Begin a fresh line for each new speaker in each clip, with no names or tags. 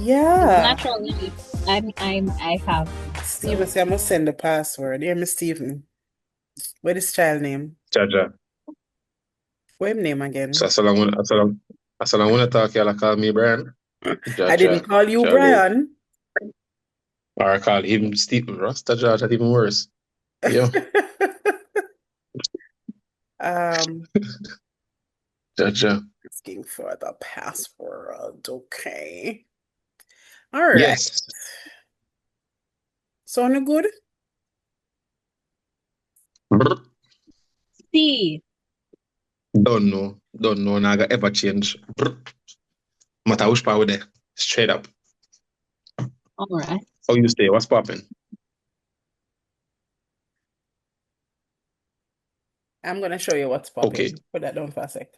It's
Yeah.
natural life. I have.
Steven
So
say I must send the password. Hear me, Steven. What is child name?
Jaja.
What him name
So
again?
I want to talk, y'all call me Brian.
I didn't
Jaja.
call you
Charlie.
Brian.
Or I call him Stephen Rasta Jaja, that's even worse. Yeah.
um,
Jaja.
Asking for the password. Okay. All right.
Yes.
Sound good?
Brr.
C.
Don't know. Don't know. Naga ever change. Brr. Matter which power there. Straight up.
All right.
How you stay? What's popping?
I'm gonna show you what's
Okay.
popping. Put that down for a sec.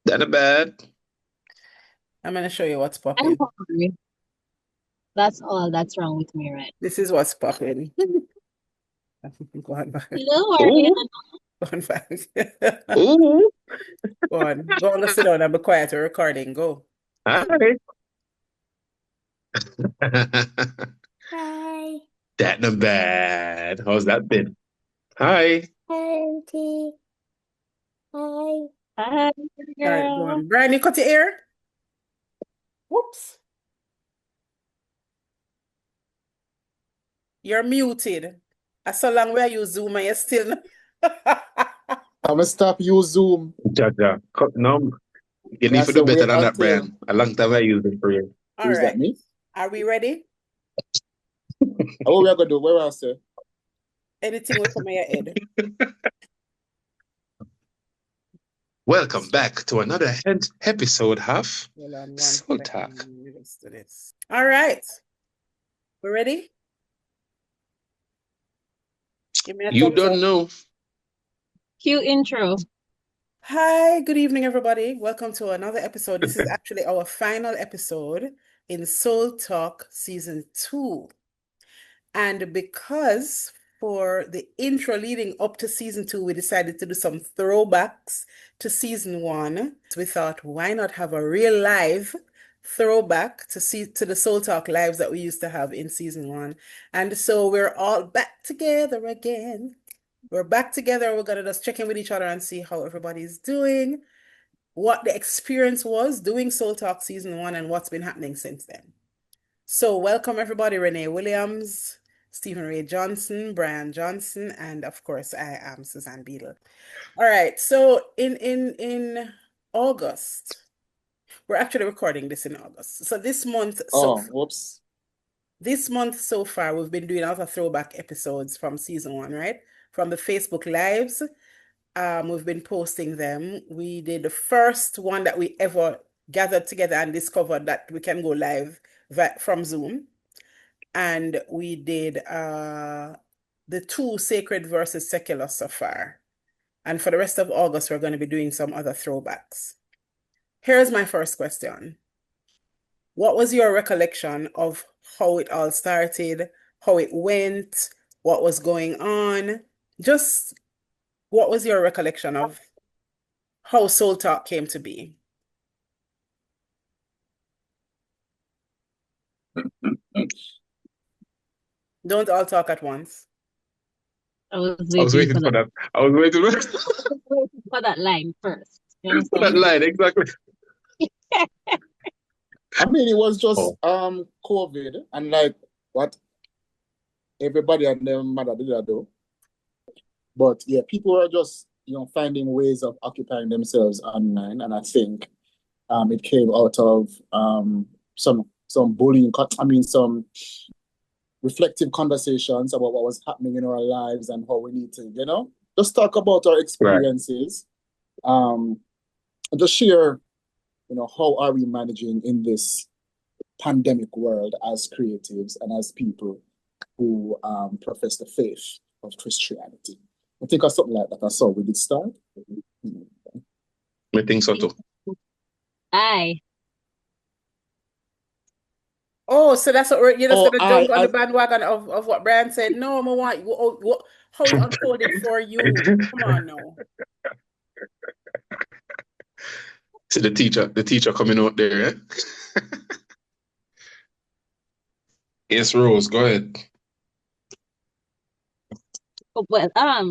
That a bad.
I'm gonna show you what's
I'm
popping.
hungry. That's all that's wrong with me, right?
This is what's popping. Go on back.
Hello,
Ooh.
Ariana.
Go on back.
Ooh.
Go on. Go on, go sit down and be quiet. We're recording. Go.
Hi.
Hi.
That not bad. How's that been? Hi.
Hi, Auntie. Hi.
Hi,
All right, go
girl.
on. Brian, you cut your ear? Whoops. You're muted. So long where you Zoom and you still.
I'm gonna stop use Zoom.
Jaja. No. You
And I
need to
say
do better
wait
than that,
until
Brian. A long time I used it for you.
All
who's that
right.
me?
Are we ready?
What we are gonna do? Where I say?
Anything will come in your head.
Welcome back to another episode of
Hold on one second.
SoulTalk.
Let me just do this. All right. We ready? Give me a
You
thumbs
don't
up.
know.
Cue intro.
Hi, good evening, everybody. Welcome to another episode. This is actually our final episode in Soul Talk Season 2. And because for the intro leading up to Season 2, we decided to do some throwbacks to Season 1. So we thought, why not have a real live throwback to the Soul Talk lives that we used to have in Season 1. And so we're all back together again. We're back together. We're gonna just check in with each other and see how everybody's doing, what the experience was doing Soul Talk Season 1, and what's been happening since then. So, welcome everybody, Renee Williams, Stephen Ray Johnson, Brian Johnson, and of course, I am Suzanne Beadle. All right, so in August, we're actually recording this in August. So
Whoops.
this month so far, we've been doing other throwback episodes from season 1, right? From the Facebook Lives. We've been posting them. We did the first one that we ever gathered together and discovered that we can go live from Zoom. And we did the 2 sacred versus secular so far. And for the rest of August, we're going to be doing some other throwbacks. Here's my first question. What was your recollection of how it all started, how it went, what was going on? Just what was your recollection of how Soul Talk came to be? Don't all talk at once.
I was
I was
waiting
waiting
for
for
that.
that. I was waiting
Waiting for that line first. You
for that
understand?
line, exactly.
I mean, it was just
Oh,
COVID and like what everybody and their mother did that though. But yeah, people were just finding ways of occupying themselves online, and I think it came out of some bullying. I mean, some reflective conversations about what was happening in our lives and how we need to just talk about our
right.
experiences. And just share how are we managing in this pandemic world as creatives and as people who profess the faith of Christianity. I think of something like that. I saw we did start.
I think so too.
Aye.
Oh, so that's what you're just
Oh,
gonna jump on the bandwagon of what Brian said. No, I want how it unfolded for you. Come on now.
See the teacher coming out there, eh? Yes, Rose, go ahead.
Oh, well, I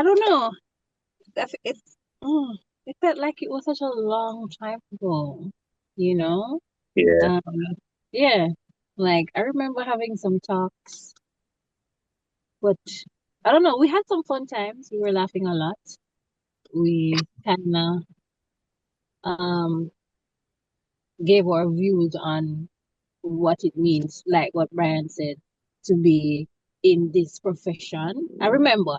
don't know. It's it felt like it was such a long time ago, you know?
Yeah.
Um, yeah. Like I remember having some talks, but I don't know, we had some fun times. We were laughing a lot. We kinda um gave our views on what it means, like what Brian said, to be in this profession. I remember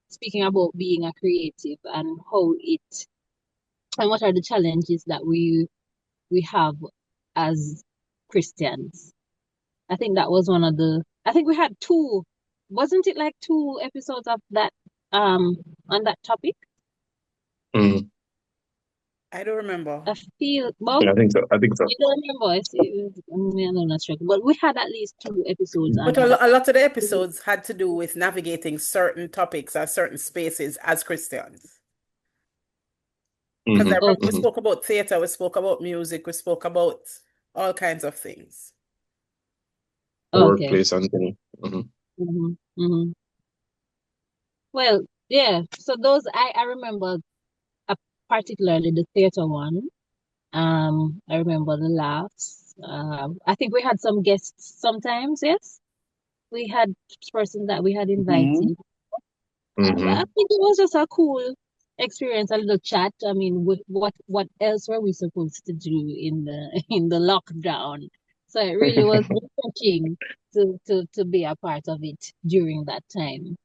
speaking about being a creative and how it and what are the challenges that we have as Christians. I think that was one of I think we had two, wasn't it like two episodes of that on that topic?
Mm.
I don't remember.
I feel well,
Yeah, I think so. I think so.
you don't remember. I'm not sure, but we had at least two episodes on
But
that.
a lot of the episodes had to do with navigating certain topics or certain spaces as Christians. Because I
Mm-hmm.
remember we
Okay,
Mm-hmm.
spoke about theater, we spoke about music, we spoke about all kinds of things.
okay.
Workplace and thing. Mm-hmm.
Hmm. Well, yeah. So those I remember, uh, particularly the theater one. I remember the laughs. I think we had some guests sometimes. Yes, we had persons that we had
Mhm.
invited. I
Mm-hmm.
think it was just a cool experience, a little chat. I mean, what else were we supposed to do in the in the lockdown? So it really was refreshing to be a part of it during that time.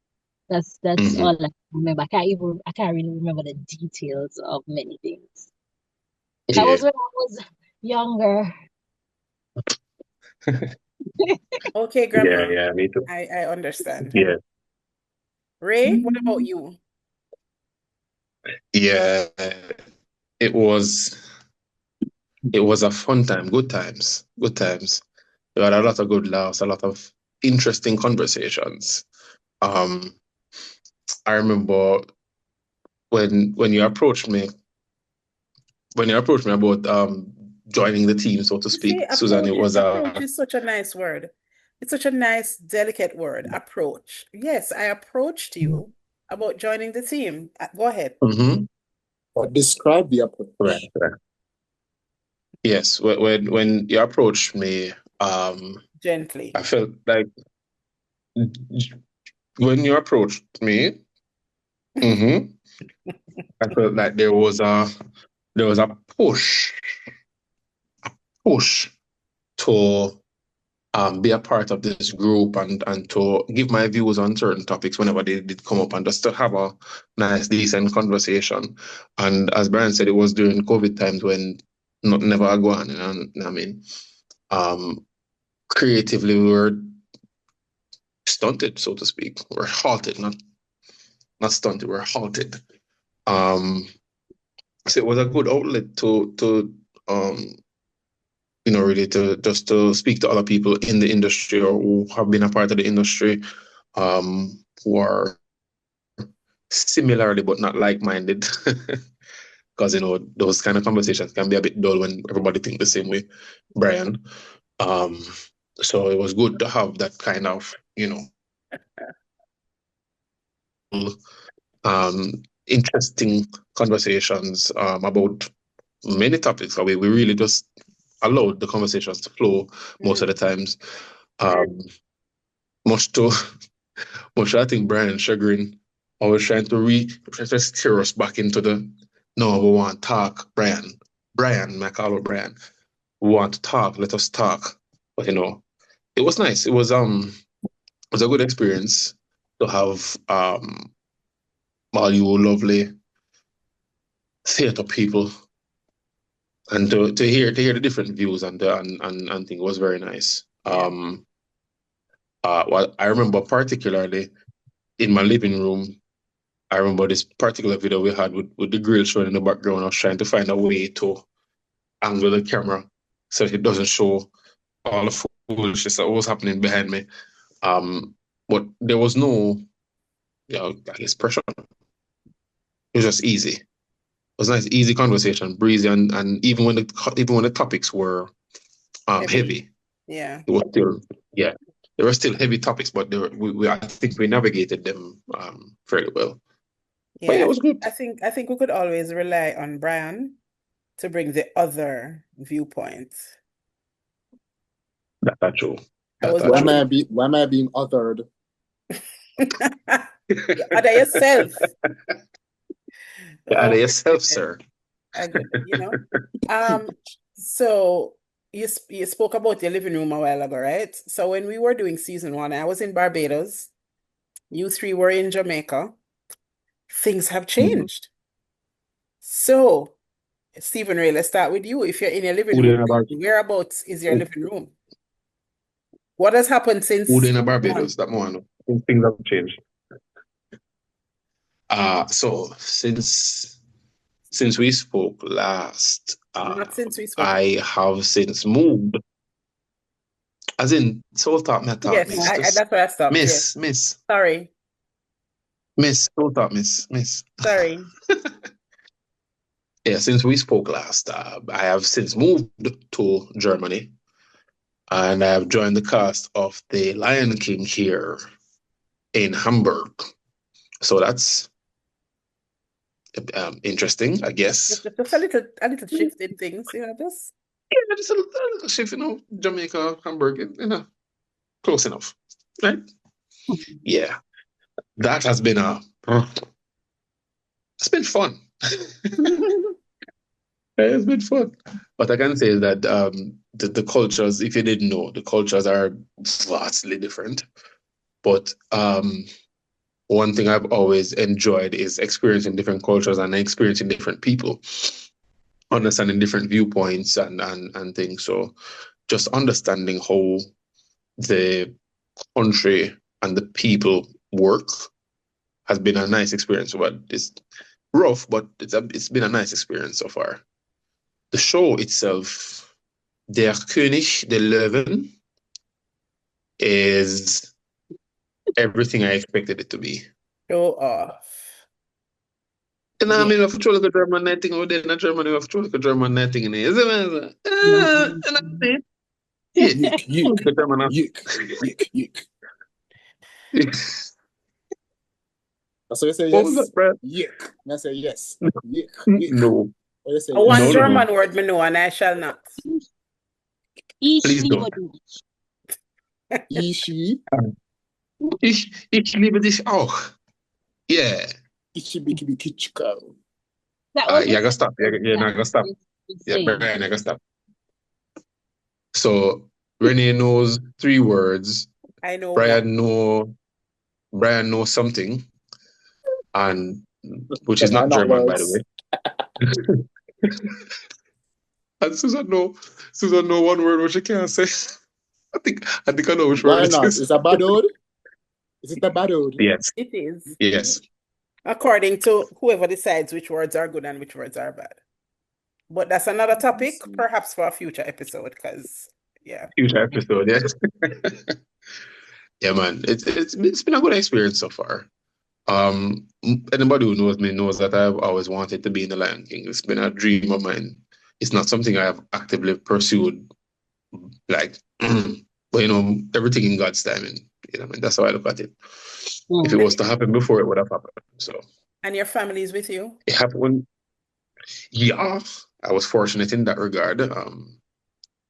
That's
Mm-hmm.
all I remember. I can't really remember the details of many things. That
Yeah.
was when I was younger.
Okay,
Yeah,
Grandma,
yeah, me too.
I understand.
Yeah.
Ray, what about you?
Yeah. It was it was a fun time, good times, good times. We had a lot of good laughs, a lot of interesting conversations. Um, I remember when you approached me, about joining the team, so to
You see,
speak, Susan, it was
approach is such a nice word. It's such a nice, delicate word. Approach. Yes, I approached you about joining the team. Go ahead.
mm-hmm.
But describe the
Right,
approach.
right. Yes, when you approached me,
Gently.
I felt like when you approached me, mm-hmm, I felt like there was a push to be a part of this group and to give my views on certain topics whenever they did come up and just to have a nice, decent conversation. And as Brian said, it was during COVID times when never go on. I mean, um, creatively we were stunted, so to speak. We're halted, not stunted. We're halted. Um, so it was a good outlet to um, really to just to speak to other people in the industry or who have been a part of the industry, who are similarly but not like-minded. Because those kind of conversations can be a bit dull when everybody think the same way, Brian. Um, so it was good to have that kind of interesting conversations about many topics. We really just allowed the conversations to flow most of
Mm.
the times. Um, much to I think Brian chagrin. I was trying to steer us back into the no, we want to talk, Brian. Brian, I call it Brian. We want to talk, let us talk. But it was nice. It was a good experience to have all you lovely theatre people and to hear the different views and think it was very nice.
Yeah.
Well, I remember particularly in my living room. I remember this particular video we had with the grill showing in the background. I was trying to find a way to angle the camera so it doesn't show all the foolishness that was happening behind me. But there was no, I guess, pressure. It was just easy. was a nice, easy conversation, breezy, and even when the topics were
Heavy.
heavy,
Yeah.
it was still yeah, there were still heavy topics, but we I think we navigated them fairly well. But yeah,
Yeah,
it was good.
I think we could always rely on Brian to bring the other viewpoint.
That's not true.
I
That's
was
not true.
Why am I being othered?
You other yourself.
Yeah,
Oh my
yourself,
goodness.
sir.
You know. So you spoke about your living room a while ago, right? So when we were doing season 1, I was in Barbados. You three were in Jamaica. Things have
Mhm.
changed. So, Stephen Ray, let's start with you. If you're in your living
Who
room,
in about
whereabouts is your living room? What has happened
who
since
in
season 1?
Barbados? That one. Things have changed. So since we spoke last,
Not since we spoke.
I have since moved. As in Soul Talk, me talk,
Yes,
miss.
Yeah.
Just
that's where I stopped. Yes.
miss,
Sorry.
Soul Talk, miss.
Sorry.
Yeah, since we spoke last, I have since moved to Germany, and I have joined the cast of The Lion King here in Hamburg. So that's interesting, I guess.
Just a little shift in things, this.
Yeah, just a little shift, Jamaica, Hamburg, close enough, right? Yeah, that has been it's been fun. It's been fun. What I can say is that the cultures, if you didn't know, the cultures are vastly different. But one thing I've always enjoyed is experiencing different cultures and experiencing different people, understanding different viewpoints and things. So just understanding how the country and the people work has been a nice experience. But it's rough, but it's been a nice experience so far. The show itself, Der König der Löwen, is everything I expected it to be.
Show off.
And I
Yeah.
mean, if you look at German netting over there in Germany, if you look at German netting in here, and I say, yeah,
Yick,
look
yick,
at German.
yick, yick, yick. So you say
What was
yes?
that, Brad?
Yick. And I say yes. Yick, yick.
No,
Or you say
A one
no,
yes?
no, no.
German word me know, and I shall not.
Ich
Please
liebe
don't.
dich.
He, she,
Ich liebe dich auch. Yeah.
ichi, biki, biki, chika.
That wasn't
Yeah, I gotta stop. Yeah, no, I gotta stop.
the
Yeah,
same.
Brian, I gotta stop. So Renee knows 3 words.
I know one.
Brian knows something, and which is
Them are
not
not
German, by the
words.
way. And Susan know one word which she can't say. I think I know which word
Why
it
not?
is.
Is a bad word? Is it a bad word?
Yes,
It is.
yes.
According to whoever decides which words are good and which words are bad. But that's another topic, perhaps for a future episode, because, yeah.
Future episode, yes. Yeah, man. It's been a good experience so far. Anybody who knows me knows that I've always wanted to be in the Lion King. It's been a dream of mine. It's not something I have actively pursued, like, but everything in God's timing. I mean, that's how I look at it. If it was to happen before, it would have happened. So
And your family is with you?
it happened. Yeah, I was fortunate in that regard.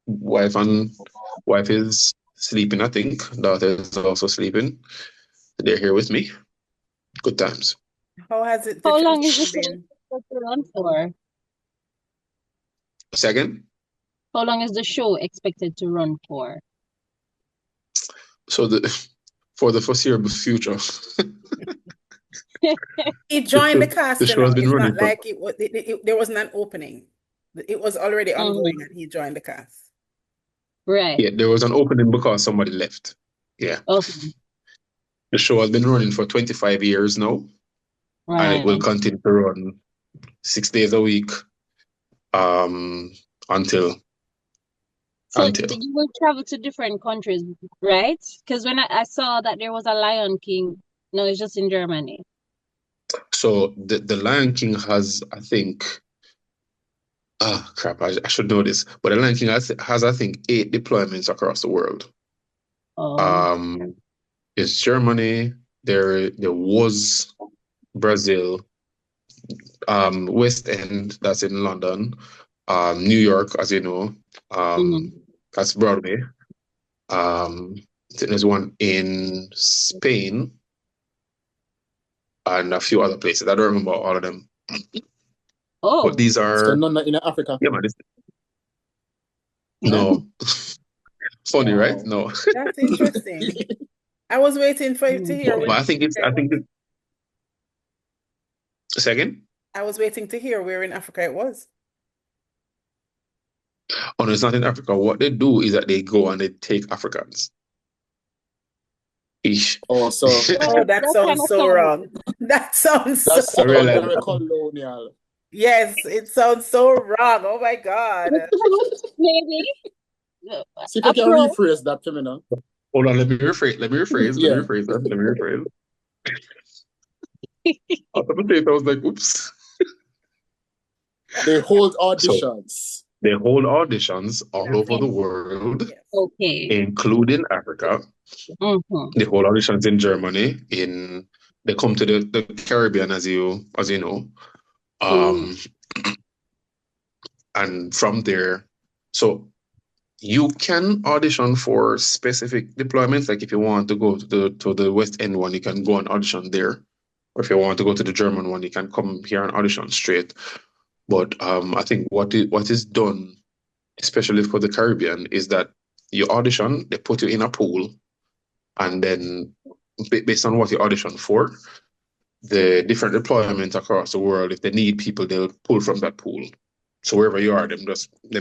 Wife and wife is sleeping, I think. Daughter is also sleeping. They're here with me. Good times.
How has the
How long is the
transition
show
been?
expected to run for?
Second,
How long is the show expected to run for?
so for the foreseeable future,
He
the
joined
show,
the
the
cast,
show has been
It's
running
not
for.
like there wasn't an opening. It was already ongoing
Mhm.
and he joined the cast.
Right.
Yeah, there was an opening because somebody left. Yeah,
Okay.
the show has been running for 25 years now, and it will
Right.
continue to run 6 days a week until
So
until.
you will travel to different countries, right? Because when I saw that there was a Lion King, no, it's just in Germany.
So the Lion King has, I think, crap, I should know this, but the Lion King has I think 8 deployments across the world.
Oh.
It's Germany. There was Brazil, West End, that's in London, New York, as you know, that's Broadway. There's one in Spain and a few other places. I don't remember all of them,
Oh.
but these
So
are
none in Africa.
yeah, man. No, funny, right?
Wow.
No,
That's interesting. I was waiting for you to hear
but
where
I think it's. Second.
I was waiting to hear where in Africa it was.
Oh no, it's not in Africa. What they do is that they go and they take Africans. Ish.
Oh, so
Oh, that
That kind
sounds
of
so
sound.
wrong. That sounds
that
so
I
sounds
realize
very colonial.
Yes, it sounds so wrong. Oh my God.
Maybe.
See if I can
Approach.
rephrase that for me now.
Hold on, let me rephrase. Let me rephrase.
Yeah.
Let me rephrase. After the date, I was like, oops.
They hold
So
auditions.
they hold auditions all
In
over
Africa.
the world,
Yes.
Okay.
including Africa. They hold auditions in Germany. They come to the Caribbean, as you know. And from there, so you can audition for specific deployments. Like if you want to go to the West End one, you can go and audition there. Or if you want to go to the German one, you can come here and audition straight. But I think what is done, especially for the Caribbean, is that you audition, they put you in a pool, and then based on what you audition for, the different deployments across the world, if they need people, they'll pull from that pool. So wherever you are, them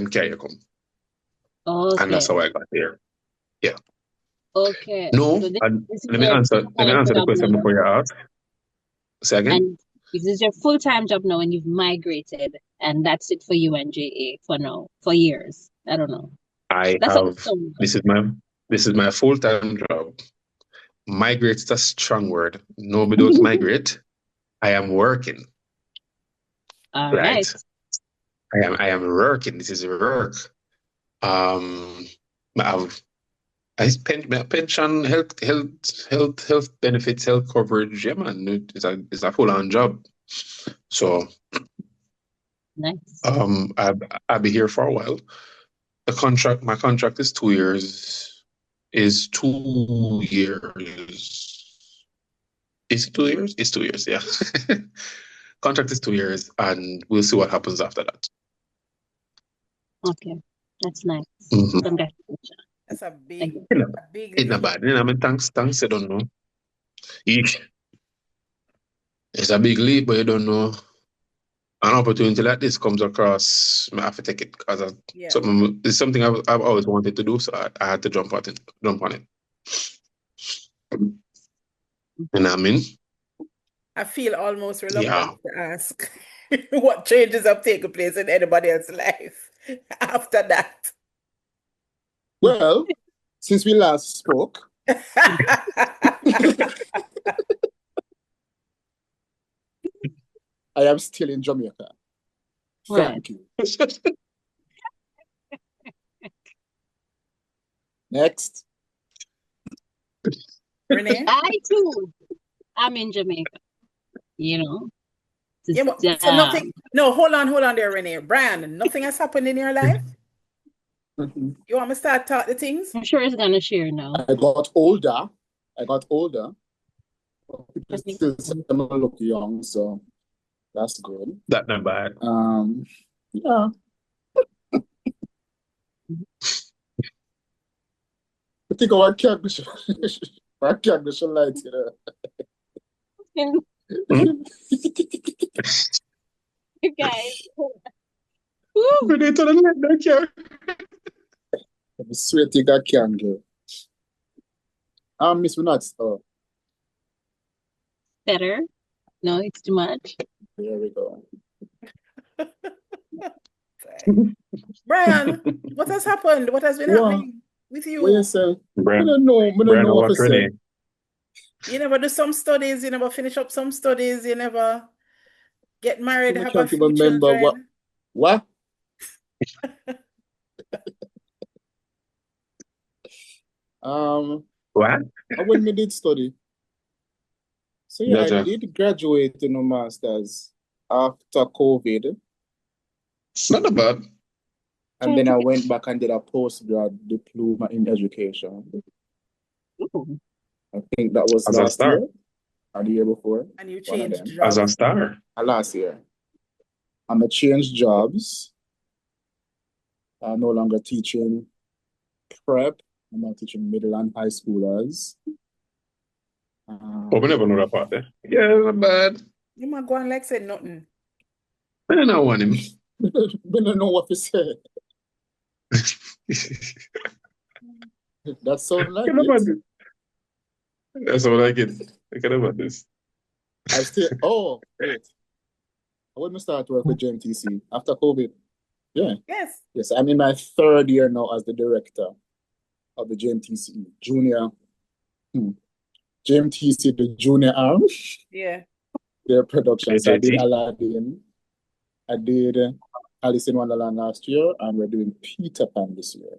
carry you come.
Okay.
And that's how I got there. Yeah.
Okay.
No,
So
and
this is
let me
your
answer
full-time
the
job
question
now,
before you ask. Say again?
and this is your full-time job now, and you've migrated, and that's it for you and JA for now, for years. I don't know. That's how it sounds.
This is my full-time job. Migrate is a strong word. Nobody don't migrate. I am working.
All
Right?
right.
I am working. This is work. I spend my pension, health benefits, health coverage. Yeah, man, it's a full-on job. So
Nice.
I'll be here for a while. My contract is 2 years. Is 2 years. Is it 2 years? It's 2 years, yeah. Contract is 2 years, and we'll see what happens after that.
Okay. That's nice.
Mhm.
Congratulations.
That's a
Thank
big
you.
It's not
leap.
bad. I mean, thanks, I don't know. It's a big leap, but you don't know. An opportunity like this comes across, I have to take it as it's something I've always wanted to do, so I had to jump on it. You know what I mean?
I feel almost
Yeah.
reluctant to ask what changes have taken place in anybody else's life after that.
Well, since we last spoke, I am still in Jamaica. Thank you. Next.
Renee?
I too. I'm in Jamaica. You know.
Yeah, so nothing. No, hold on there, Renee. Brian, nothing has happened in your life? You want me to start talk the things?
I'm sure it's gonna share now.
I got older. Still look young, so that's good.
That's not bad.
Yeah. I think I can't be light, you know.
You guys.
I'm sweating I can't go. Miss Nuts.
Better? No, it's too much.
There we go.
Brian, what has happened? What has been happening with you?
What you say?
Brian,
I don't know. I don't know what to say.
You never do some studies, you never finish up some studies, you never get married,
I
have a
can't
few
even remember
children.
what?
What?
When we did study. So yeah, I
Gotcha.
did graduate in a master's after COVID,
Not that bad.
and then I went back and did a postgrad diploma in education.
Ooh.
I think that was
As a
last
star.
year or the year before.
And you
One of
changed
them.
As a
jobs.
star.
Last year. I'm a changed jobs. I'm no longer teaching prep. I'm now teaching middle and high schoolers.
Oh, we never know that part there. Yeah, not bad.
You might go and like say nothing.
I don't know want him.
I don't know what to say. That sounds like
Can about
it.
this? That's all I get. I can about this.
I still, oh, wait. When we start work with JMTC after COVID, yeah.
Yes.
Yes, I'm in my third year now as the director of the JMTC junior, JMTC, the junior arm,
Yeah.
their production. So I did
JJT.
Aladdin, I did Alice in Wonderland last year, and we're doing Peter Pan this year.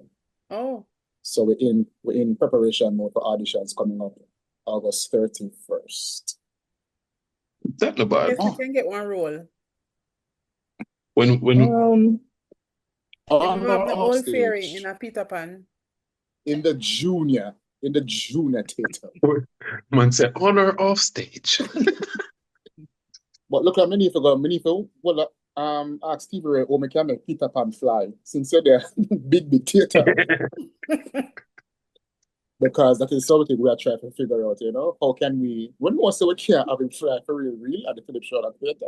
Oh.
So we're in preparation mode for auditions coming up August 31st.
That's not bad.
Yes, we can get one role.
When
You
On
have
or
the
off
old fairy in
stage,
a Peter Pan.
in the junior theater.
man say on or off stage.
But look, many if you go, many if you well, ask Stevie Ray, oh, me can make Peter Pan fly since you're there, big theater, because that is something we are trying to figure out. You know, how can we? When we say we can't have him fly for real at the Philip Shorter Theater,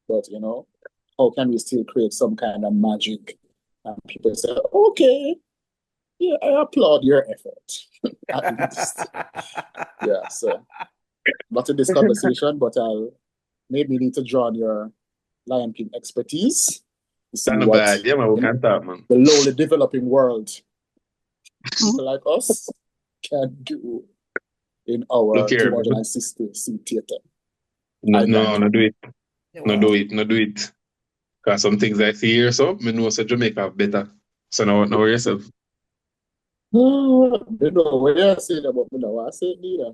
but you know, how can we still create some kind of magic? And people say, okay, yeah, I applaud your effort, at least. Yeah, so not in this conversation, but I'll maybe need to draw on your Lion King expertise to see
That's not
what
bad. Yeah, man, we can talk, man.
the lowly developing world
Mhm.
people like us can do in
Look
our
here.
260 seat theater.
No,
I
no,
grant
no
you.
do it. No
Wow.
do it. No do it. Because some things I see here, so me know say Jamaica have better. So now yourself.
You know what you're saying about me now, I say it neither.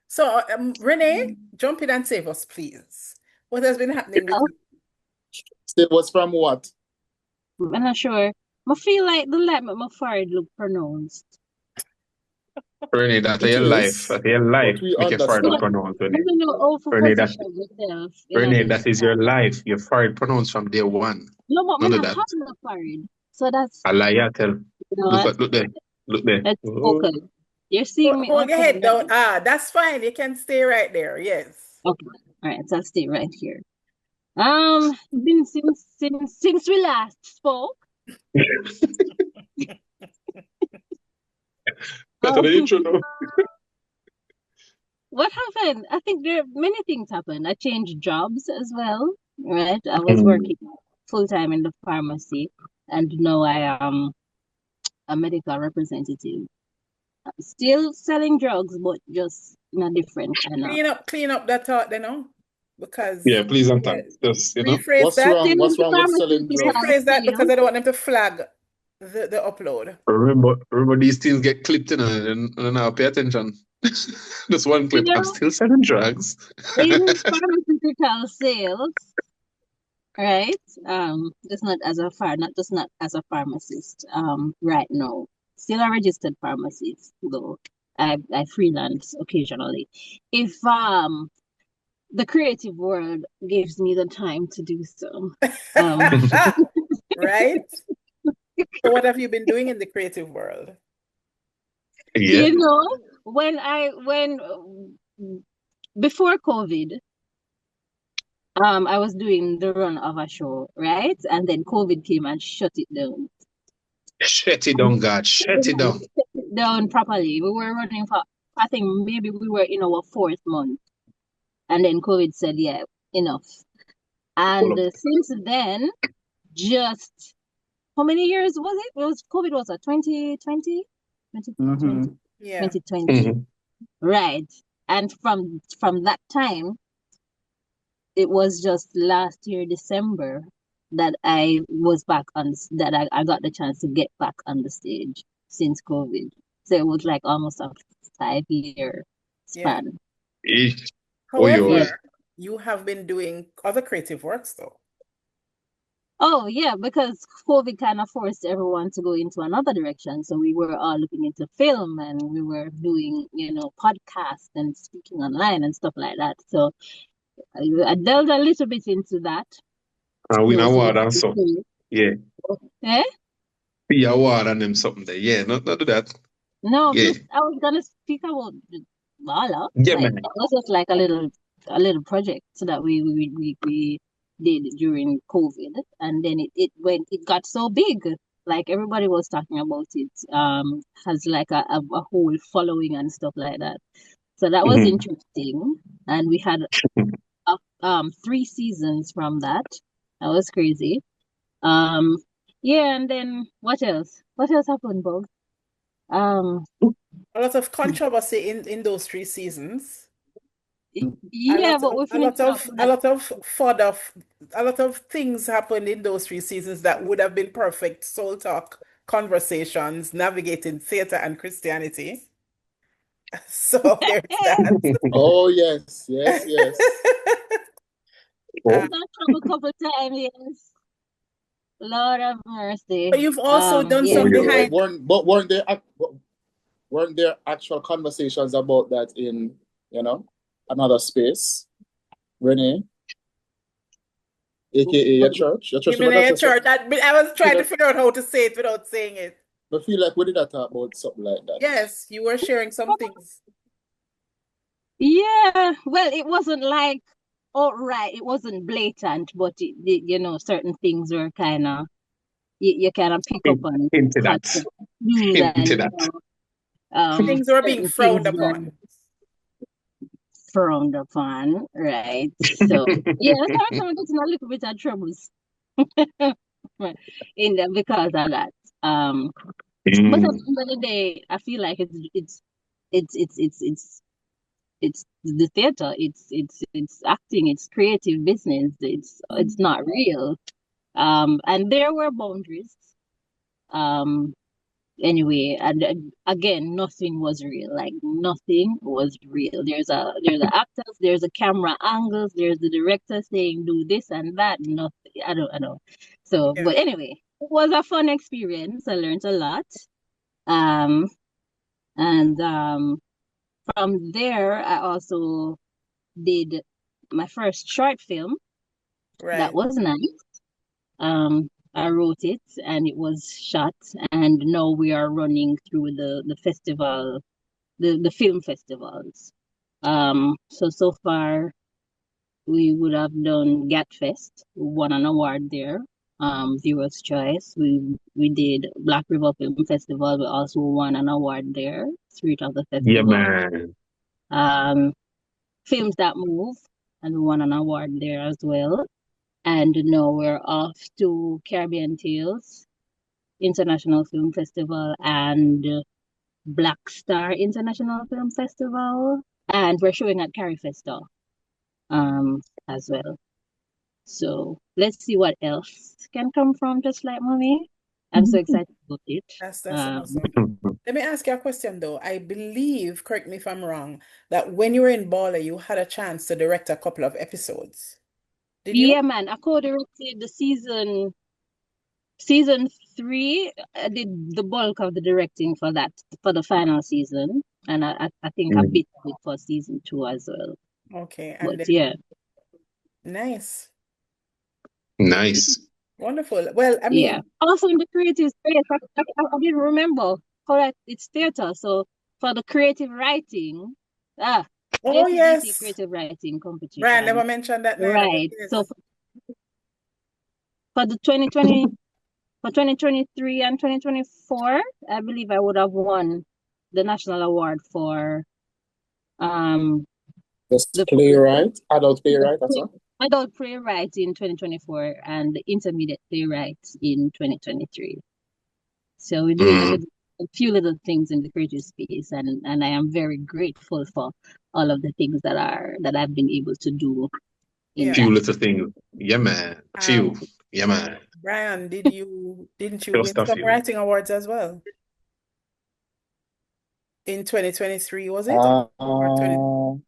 So, Renee, jump in and save us, please. What has been happening with you?
Say what's from what?
I'm not sure. I feel like the light make my forehead look pronounced.
Renee, that's
It
your life.
is,
That's your
but
life.
we
Make your forehead look
But
understand.
pronounced,
I
Renee.
don't know how to
Renee, that
position myself in
Renee,
this.
that is your life. Your forehead pronounced from day one.
No, but
None
when
of
I
that.
have no forehead. So that's,
I lie, yeah, tell.
you know
Look
what?
at look there. Look there.
That's
Oh.
okay. You're seeing me
Hold your
okay
head
now?
down. Ah, that's fine. You can stay right there. Yes.
Okay. All right. So I'll stay right here. Been since we last spoke.
That's
Um,
what you should know.
what happened? I think there many things happened. I changed jobs as well, right? I was
Mm.
working full time in the pharmacy, and now I am a medical representative. Still selling drugs, but just in a different kind of.
Clean up that thought, you know, because
Yeah, please and
yeah,
thanks. Just,
rephrase
What's
that.
wrong?
Still in
What's
the
wrong with selling
pharmaceutical
drugs?
Rephrase that because
field.
I don't want them to flag the upload.
remember these things get clipped in and now pay attention. Just one clip. I'm
Still
still selling drugs.
in pharmaceutical sales, right? Not just not as a pharmacist, right now. Still a registered pharmacist, though. I freelance occasionally. If the creative world gives me the time to do so.
Right? So what have you been doing in the creative world?
Yeah.
You know, when before COVID, I was doing the run of a show, right? And then COVID came and shut it down.
Shut it down, God. Shut it down.
Shut it down properly. We were running for, I think maybe we were in our fourth month. And then COVID said, yeah, enough.
Pull
And
up.
since then, just how many years was it? COVID was a 2020? 2020.
Mm-hmm.
Yeah.
2020.
Mm-hmm.
right. And from that time, it was just last year, December, that I was back on, that I got the chance to get back on the stage since COVID. So it was like almost a 5 year
Yeah.
span.
Eh. Oh,
Yeah.
yours.
However, you have been doing other creative works though.
Oh, yeah, because COVID kind of forced everyone to go into another direction. So we were all looking into film and we were doing, podcasts and speaking online and stuff like that. So I delved a little bit into that,
And win
those
award
years.
and so. Yeah.
Eh?
Be award and them something there. Yeah, not do that.
No,
Yeah.
just I was gonna speak about the Bala.
Yeah,
Like
man.
that was just like a little project so that we did during COVID, and then it got so big. Like everybody was talking about it. Has like a whole following and stuff like that. So that was
Mhm.
interesting, and we had 3 seasons from that. That was crazy. Um, yeah, and then what else? What else happened, Bob? Um.
A lot of controversy in those 3 seasons. A
Yeah,
lot,
but we
a
finished
lot
off
of, a
that.
lot of fodder, a lot of things happened in those 3 seasons that would have been perfect soul talk conversations navigating theater and Christianity. So there's that.
Oh yes, yes, yes.
Uh,
Oh,
Got trouble couple times, yes. Lord have
but
mercy.
you've also done
Yeah.
oh,
some
yours.
behind.
Weren't there actual conversations about that in another space, Renee, aka your church? Your church
You mean
never
in
got
your
to say.
church? I was trying to figure out how to say it without saying it.
I feel like we did not talk about something like that.
Yes, you were sharing some things.
Yeah. Well, it wasn't like outright, it wasn't blatant, but certain things were kind of you kind of pick up on
Into that.
concept clues, and
Into that.
Things were being
certain things
frowned
were
upon.
frowned upon, right? So yeah, sometimes I'm getting a little bit of troubles because of that. But at the
Mm.
end of the day, I feel like it's the theater. It's acting. It's creative business. It's not real. And there were boundaries. Um, anyway, and again, nothing was real. Like nothing was real. There's a actors. There's a camera angles. There's the director saying do this and that. Nothing. I don't. So,
Yeah,
but anyway, it was a fun experience. I learned a lot. Um, and from there, I also did my first short film. That
right.
was nice. I wrote it and it was shot, and now we are running through the festival, the film festivals. So far we would have done Gatfest, won an award there. Viewers' Choice. We did Black River Film Festival. We also won an award there. Spirit of the
Yeah,
Festival.
man.
Um, Films That Move, and we won an award there as well. And now we're off to Caribbean Tales International Film Festival and Black Star International Film Festival. And we're showing at Carifesta as well. So let's see what else can come from Just Like Mommy. I'm so excited about it.
That's
Um,
awesome. Let me ask you a question though. I believe, correct me if I'm wrong, that when you were in Baller, you had a chance to direct a couple of episodes. Did you?
yeah, man, I co-directed the season 3. I did the bulk of the directing for that for the final season, and I think a
Mm.
bit of it for season 2 as well.
Okay, and
But
then
yeah,
nice.
Nice.
Wonderful. Well, I
yeah.
mean,
Also in the creative space, I didn't remember how that it's theater. So for the creative writing, ah,
oh
JCDC
yes.
creative writing
Brian
competition,
never mentioned that neither, but
right? So
yes.
for the 2020, for 2023 and 2024, I believe I would have won the national award for um
Just
the
playwright, adult playwright, that's all.
adult playwright in 2024 and the intermediate playwright in 2023. So we're doing a
Mm.
good. a few little things in the creative space, and I am very grateful for all of the things that I've been able to do in
Yeah.
Few
that.
little things. Yeah, man. Few.
Um,
Yeah, man.
Brian, didn't you win
Just a
some
few.
writing awards as well in 2023, was it?
Uh,
Or 20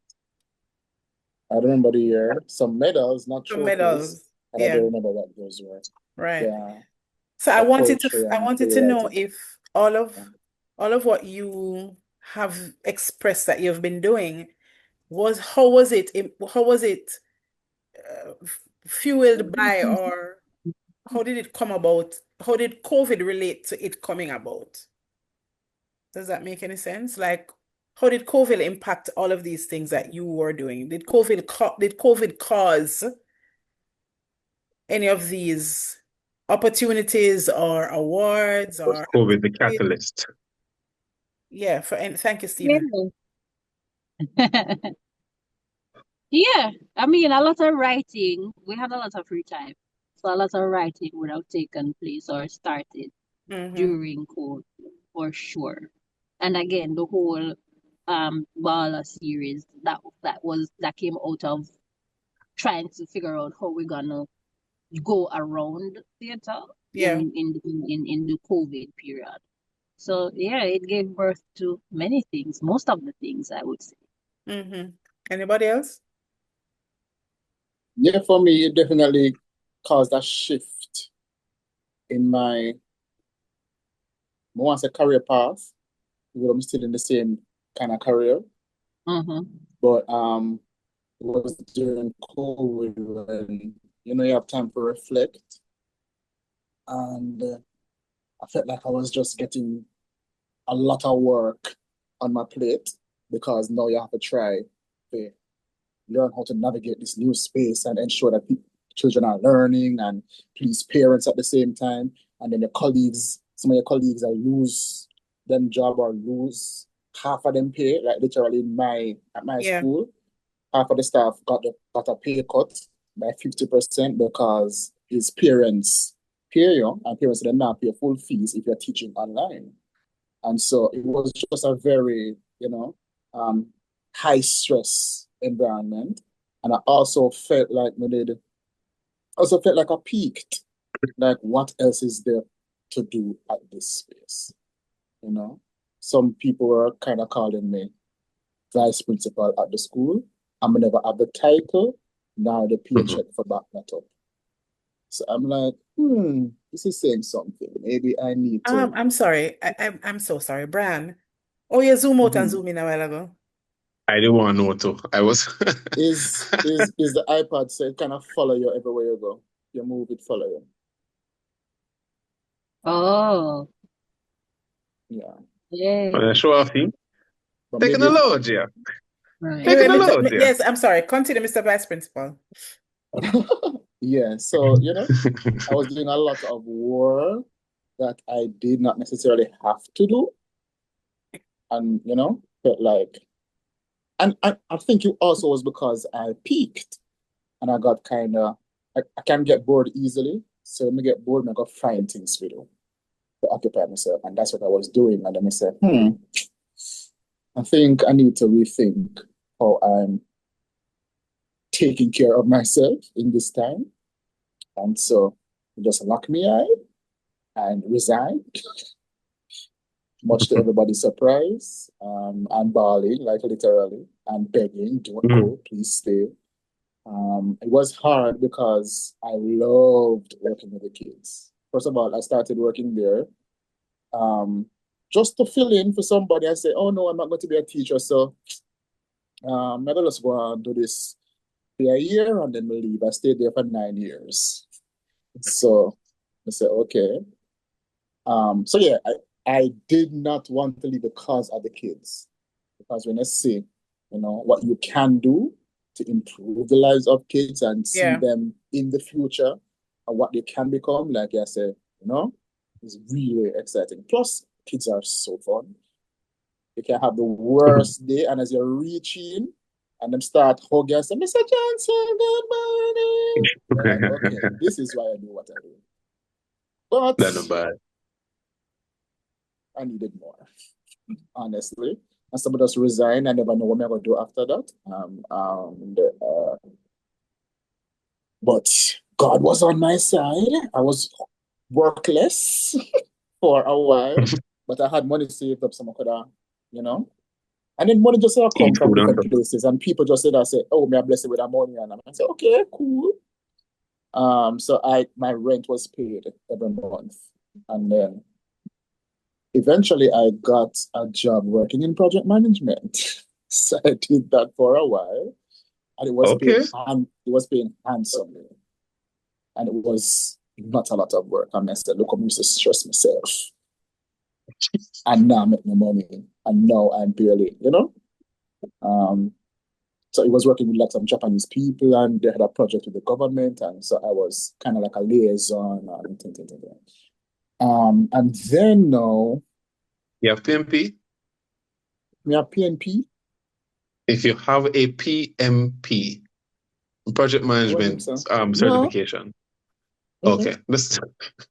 I remember the year. Some medals, not
some
trophies,
medals?
but I
Yeah,
don't remember what those were.
right.
Yeah,
So
for poetry
I
and
wanted to know
playwriting.
if
Yeah.
all of what you have expressed that you've been doing was how was it fueled by, or how did it come about? How did COVID relate to it coming about? Does that make any sense? Like, how did COVID impact all of these things that you were doing? Did COVID cause any of these opportunities or awards
Was
or
COVID the
activities?
catalyst?
Yeah, and thank you, Stephen.
Yeah. Yeah, I mean, a lot of writing. We had a lot of free time, so a lot of writing would have taken place or started
Mm-hmm.
during COVID for sure. And again, the whole Bala series that came out of trying to figure out how we're gonna go around theater
Yeah.
in the COVID period. So yeah, it gave birth to many things, most of the things I would say.
Mm-hmm. Anybody else?
Yeah, for me, it definitely caused a shift in my, I want to say career path. Because I'm still in the same kind of career,
Mm-hmm.
but it was during COVID when you have time to reflect, and I felt like I was just getting a lot of work on my plate because now you have to try to learn how to navigate this new space and ensure that children are learning and please parents at the same time. And then your colleagues, some of your colleagues are lose them job or lose half of them pay. Like literally at my
Yeah.
school, half of the staff got a pay cut by 50% because his parents pay you and parents did not pay full fees if you're teaching online. And so it was just a very, um, high stress environment. And I also felt like I peaked. Like, what else is there to do at this space? You know, some people were kind of calling me vice principal at the school. I'm never have the title, nor the
Mhm.
paycheck for back that up. So I'm like, this is saying something. Maybe I need to.
I'm sorry. I'm so sorry, Brian. Oh, you zoom out and
Mhm.
zoom in a while ago.
I didn't want to know too. I was.
Is the iPad so it kind of follow you everywhere you go? You move, it follow you.
Oh,
Yeah.
yeah,
Show off thing.
But maybe if
Technology.
right.
Anyway,
Technology.
yes, I'm sorry. Continue, Mr. Vice Principal.
yeah, so I was doing a lot of work that I did not necessarily have to do. And felt like and I think it also was because I peaked and I got I can get bored easily. So when I get bored, I go find things to do to occupy myself. And that's what I was doing. And then I said, I think I need to rethink how I'm taking care of myself in this time. And so I just locked me eye and resigned, much to everybody's surprise. And bawling, like literally, and begging, don't
Mhm.
go, please stay. It was hard because I loved working with the kids. First of all, I started working there um, just to fill in for somebody. I say, oh no, I'm not going to be a teacher, so I'm going to just go and do this for a year and then we leave. I stayed there for 9 years. So I said, okay. So yeah, I did not want to leave because of the kids. Because when I see, what you can do to improve the lives of kids and see
Yeah.
them in the future and what they can become, like I said, is really exciting. Plus, kids are so fun. You can have the worst day, and as you reach in and them start hugging and say, Mr. Johnson, good morning. You're like, okay, this is why I do what I do. But
That's not bad.
I needed more, honestly. And somebody just resigned. I never know what I'm going to do after that. But God was on my side. I was workless for a while, but I had money saved up, so I could have, you know. And then money just come
Eat
from
food and
different
stuff.
places, and people just said, "I say, oh, may I bless you with that money?" And I said, "Okay, cool." So my rent was paid every month, and then eventually I got a job working in project management. So I did that for a while, and
Okay.
it was paying handsomely, and it was not a lot of work. And I said, "Look, I'm used to stress myself, and now I'm making money, and now I'm barely, you know." Um, so it was working with lots of Japanese people, and they had a project with the government, and so I was kind of like a liaison and thing, thing, thing, thing. And then now
You have PMP?
we have PNP.
If you have a PMP, project
What him
management
say? No.
certification.
Mm-mm.
Okay. This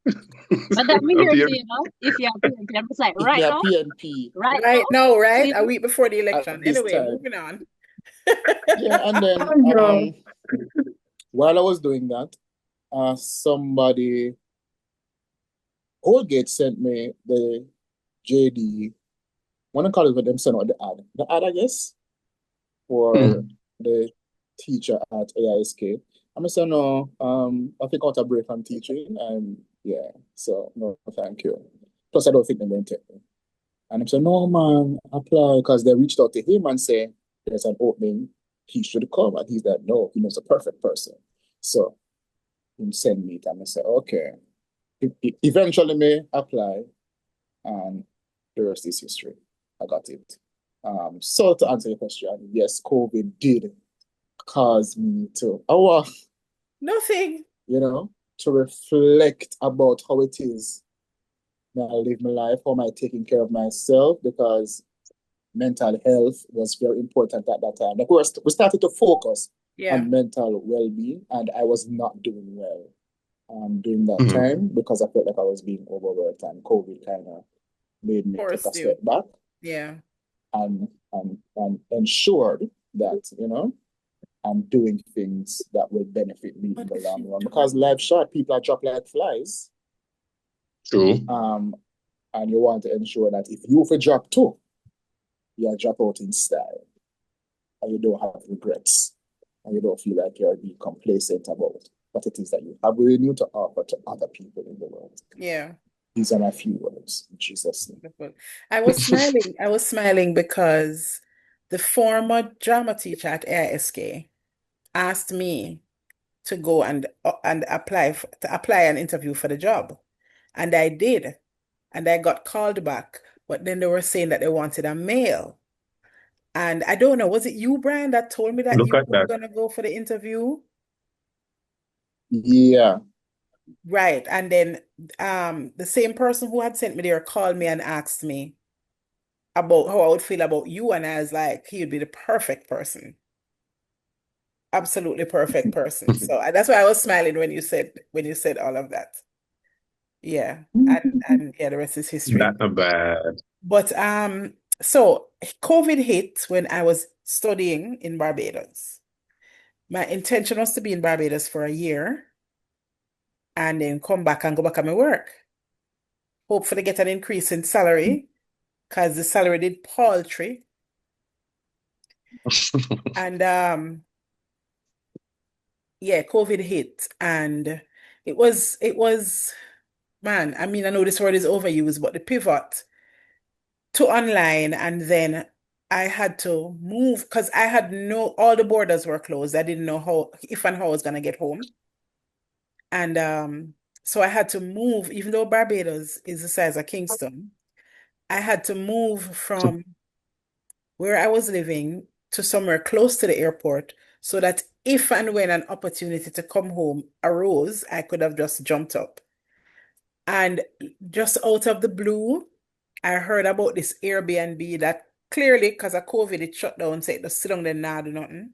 But that me
up
here
here.
too, you know, if you have PNP, I'm just like,
If me
right
a
now,
PNP
right
Right
now,
now, right?
please.
A week before the
at
election.
this
Anyway,
time.
moving on.
Yeah, and then
Oh, no.
while I was doing that, somebody Colgate sent me the JD. One of college with them sent out the ad. The ad, I guess, for
Hmm.
the teacher at AISK. I'm gonna say no, I think out a break from teaching. Yeah, so no, thank you. Plus, I don't think they're going to take me. And I'm saying, no, man, apply because they reached out to him and say there's an opening. He should come. And he's like, no, he knows a perfect person. So him send me it and I say, okay. Eventually, me apply and the rest is history. I got it. So to answer your question, yes, COVID did cause me to,
Nothing.
you know, to reflect about how it is now I live my life, how am I taking care of myself, because mental health was very important at that time. Like we started to focus
Yeah,
on mental well-being, and I was not doing well during that
Hmm.
time because I felt like I was being overworked, and COVID kind of made me take a
forced
step
you.
back
Yeah,
and ensured that, I'm doing things that will benefit me in
but
the
if
long
you
run. Because
don't,
life's short, people are dropped like flies.
True.
Um, and you want to ensure that if you for drop too, you drop out in style and you don't have regrets and you don't feel like you're being complacent about what it is that you have within you to offer to other people in the world.
yeah.
These are my few words in Jesus' name.
Wonderful. I was smiling. I was smiling because the former drama teacher at AISK asked me to go and apply and interview for the job. And I did. And I got called back. But then they were saying that they wanted a male. And I don't know, was it you, Brian, that told me that
Look
you
at
were
that.
gonna go for the interview?
Yeah.
Right. And then the same person who had sent me there called me and asked me about how I would feel about you. And I was like, he would be the perfect person. Absolutely perfect person. So that's why I was smiling when you said all of that. Yeah. And yeah, the rest is history.
That not bad.
But so COVID hit when I was studying in Barbados. My intention was to be in Barbados for a year and then come back and go back at my work. Hopefully get an increase in salary because the salary did paltry. And yeah, COVID hit and it was man, I mean, I know this word is overused, but the pivot to online and then I had to move because I had no all the borders were closed. I didn't know how if and how I was gonna get home. And so I had to move, even though Barbados is the size of Kingston, I had to move from where I was living to somewhere close to the airport so that if and when an opportunity to come home arose, I could have just jumped up. And just out of the blue, I heard about this Airbnb that clearly, because of COVID, it shut down, so it just sit down there and do nothing.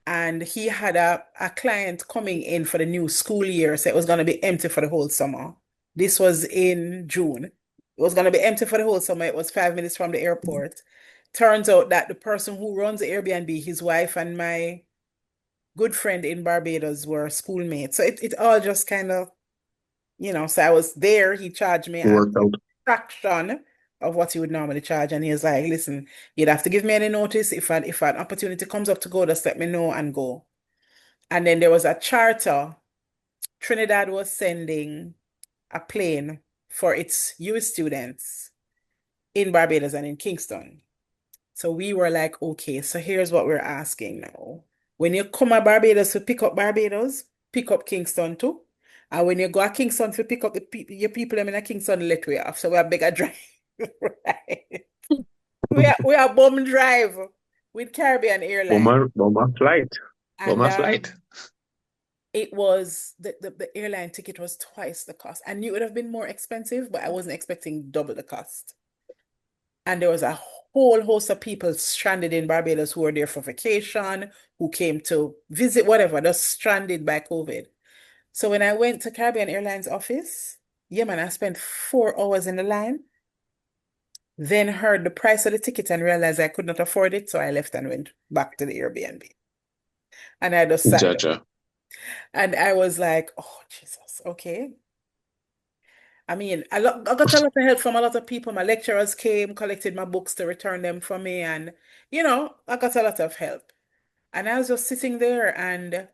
And he had a client coming in for the new school year, so it was going to be empty for the whole summer. This was in June. It was going to be empty for the whole summer. It was 5 minutes from the airport. Turns out that the person who runs the Airbnb, his wife and my good friend in Barbados were schoolmates. So it all just kind of, so I was there. He charged me a
Worked out.
fraction of what he would normally charge. And he was like, listen, you'd have to give me any notice. If an opportunity comes up to go, just let me know and go. And then there was a charter. Trinidad was sending a plane for its US students in Barbados and in Kingston. So we were like, okay, so here's what we're asking now. When you come to Barbados to pick up Barbados, pick up Kingston too. And when you go to Kingston to pick up your people them in a Kingston, let way off. So we are bigger drive. Right. We are bum drive with Caribbean Airlines.
Bomber flight.
And
Bomber flight.
it was the airline ticket was twice the cost. I knew it would have been more expensive, but I wasn't expecting double the cost. And there was a whole host of people stranded in Barbados who were there for vacation, who came to visit, whatever, just stranded by COVID. So when I went to Caribbean Airlines office, yeah, man, I spent 4 hours in the line, then heard the price of the ticket and realized I could not afford it. So I left and went back to the Airbnb. And I just sat there.
Jaja.
And I was like, oh, Jesus, okay. I mean, I got a lot of help from a lot of people. My lecturers came, collected my books to return them for me, and I got a lot of help. And I was just sitting there, and